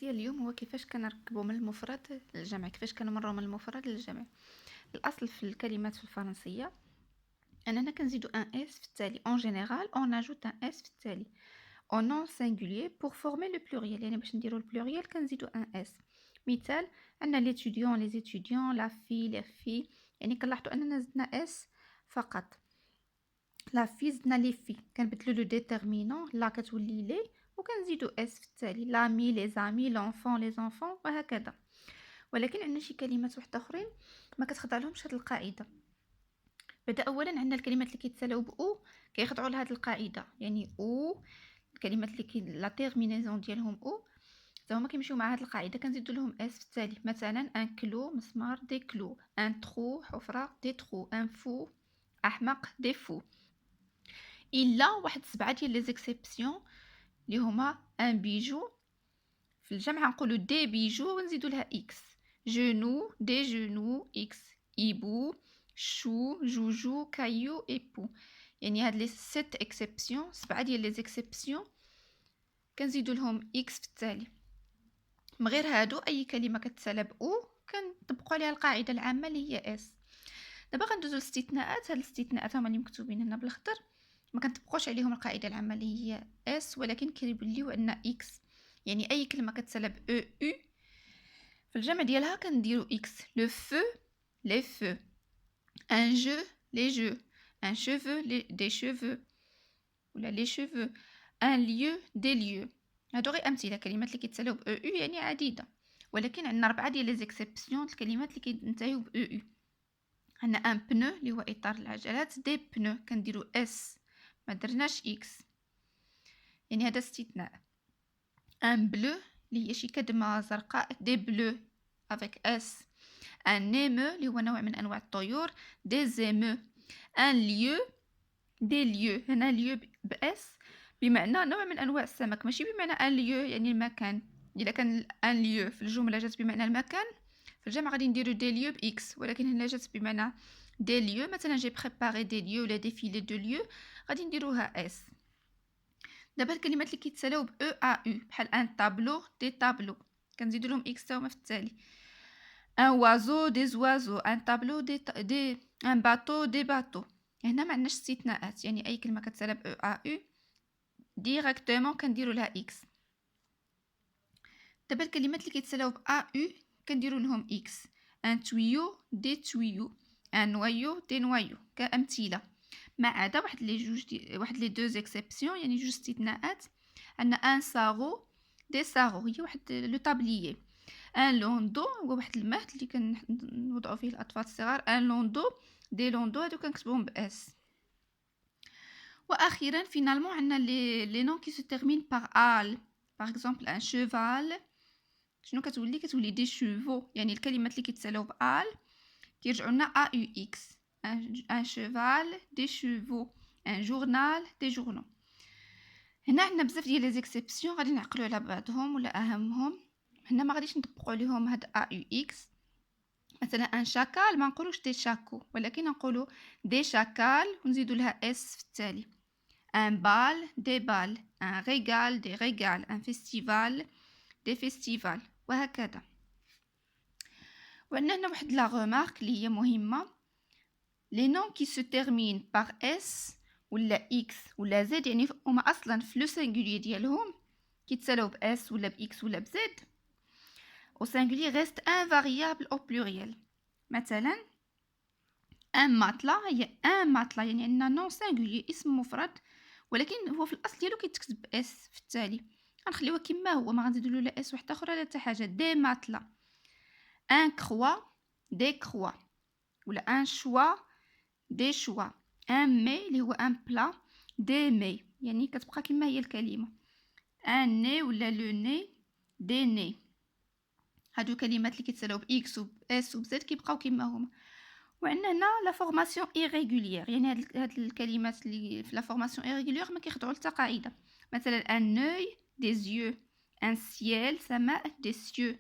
ديال اليوم هو كيفاش كنركبوا من المفرد للجمع، كيفاش كنمروا من المفرد للجمع. الاصل في الكلمات في الفرنسيه اننا كنزيدوا ان اس في التالي. اون جينيرال اون اجوت ان اس في التالي او نون سينغولير بور فورمي لو بلوريال، يعني باش نديروا البلوريال كنزيدوا ان اس. مثال عندنا ليتيديون لي زيتيديون، لا في لي في، يعني كنلاحظوا اننا زدنا اس فقط. لا في زدنا لي في كنبدلوا لو ديتيرمينون، لا كتولي لي وكنزيدوا اس في التالي، لامي لي زامي لونفون لي زونفون وهكذا. ولكن عندنا شي كلمات واحده اخرين ما كتخضع لهمش هذه القاعده. بدا اولا عندنا الكلمات اللي كيتسالاو او كيخضعوا لهذه القاعده، يعني او الكلمات اللي لا تيرمينيزون ديالهم او حتى هما كيمشيو مع هذه القاعده كنزيدوا لهم اس في التالي. مثلا ان كلو مسمار، دي كلو. ان ترو حفره، دي ترو. ان فو احمق، دي فو. الا واحد 7 ديال لي زيكسيبسيون اللي هما ان بيجو في الجمع نقولوا دي بيجو ونزيدوا لها اكس. جنو، دي جنو، اكس. ايبو، شو، جوجو، كايو، ايبو. يعني هاد لي 7 اكسبسيون، 7 ديال لي زيكسيبسيون كنزيدوا لهم اكس في التالي. من غير هادو اي كلمه كتسالى او كنطبقوا عليها القاعده العامه اللي هي اس. دابا غندوزو للاستثناءات. هاد الاستثناءات هما اللي مكتوبين هنا بالخضر، ما كنطبقوش عليهم القاعده العامه اللي هي اس، ولكن كيبليو ان اكس. يعني اي كلمه كتسالى ب او او في الجمع ديالها كنديرو اكس. لو فو، لي فو. ان جو، لي جو. ان شيفو، دي شيفو ولا لي شيفو. ان ليو، دي ليو. هادو غير امثله كلمات اللي كيتسالوا ب او او، يعني عديده، ولكن عندنا 4 ديال لي زيكسيبسيون الكلمات اللي كينتهيو ب او او. عندنا ان بنو اللي هو اطار العجلات، دي بنو كنديرو اس ما درناش اكس، يعني هذا استثناء. ان بلو اللي هي شي كدمه زرقاء، دي بلو افيك اس. ان نيمو اللي هو نوع من انواع الطيور، دي زيمو. ان ليو، دي ليو. هنا ليو باس بمعنى نوع من انواع السمك، ماشي بمعنى ان ليو يعني المكان. اذا كان ان ليو في الجمله جات بمعنى المكان، في الجمع غادي نديرو دي ليو باكس، ولكن هنا جات بمعنى دي ليو. مثلا جي بريباري دي ليو ولا دي فيلي دو ليو، غادي نديروها اس. دابا الكلمات اللي كيتسالاو ب او ا او بحال ان طابلو، دي طابلو كنزيدو لهم اكس تا هما في التالي. ان وازو، دي زوازو. ان طابلو، دي ان باطو، دي باطو. هنا ما عندناش استثناءات، يعني اي كلمه كتسالى ب او ا او ديريكتومون كنديروا لها اكس. دابا الكلمات اللي كيتسالاو ب ا او كنديروا لهم اكس. ان تويو، دي تويو. ان نوايو، دي نوايو كامثله. ما عدا واحد لي جوج واحد لي دو زيكسيبسيون، يعني جوج استثناءات. عندنا ان ساغو، دي ساغو هي واحد لو طابليي. ان لوندو هو واحد المهد اللي كنوضعوا فيه الاطفال الصغار. ان لوندو، دي لوندو هادو كنكتبوهم باس. واخيرا فينالمون عندنا لي نون كي سو تيرمين بار ال. باغ اكزومبل ان شيفال، شنو كتولي دي شيفو، يعني الكلمات اللي كيتسالاو بال كيرجعوا لنا ا يو اكس. ان شيفال، دي شيفو. ان جورنال، دي جورنو. هنا عندنا بزاف ديال لي زيكسيبسيون غادي نعقلوا على بعضهم ولا اهمهم. هنا ما غاديش نطبقوا عليهم هاد ا يو اكس. مثلا ان شاكال ما نقولوش دي شاكو، ولكن نقولوا دي شاكال ونزيدوا لها اس في التالي. ان بال، دي بال. ان ريغال، دي ريغال. ان فيستيفال، دي فيستيفال وهكذا. وعندنا هنا واحد لا غومارك اللي هي مهمه. لي نون كي سو تيرمين بار اس ولا اكس ولا زد، يعني هما اصلا في لو سينغولير ديالهم كيتسالاو ب اس ولا ب اكس ولا ب زد، او سينغولير ريست انفاريابل او بلوريال. مثلا ان ماتلا هي ان ماتلا، يعني عندنا نون سينغولير اسم مفرد، ولكن هو في الاصل ديالو كيتكتب اس في التالي. غنخليوه كما هو، ما غنزيدولو لا اس وحده اخرى لا حتى حاجه. دي ماتلا. ان كروا، دي كروا. ولا ان شوا، دي شوا. ان مي اللي هو ان بلا، دي مي، يعني كتبقى كما هي الكلمه. ان ني ولا لو ني، دي ني. هادو كلمات اللي كيتسالاو ب اكس و ب اس و ب زد كيبقاو كما هما. وعندنا هنا لا فورماسيون ايريغولير، يعني هاد الكلمات اللي في لا فورماسيون ايريغولير ما كيخضعوا لتا قاعده. مثلا ان نوي، دي زيو. ان سييل، سماء، دي سيو.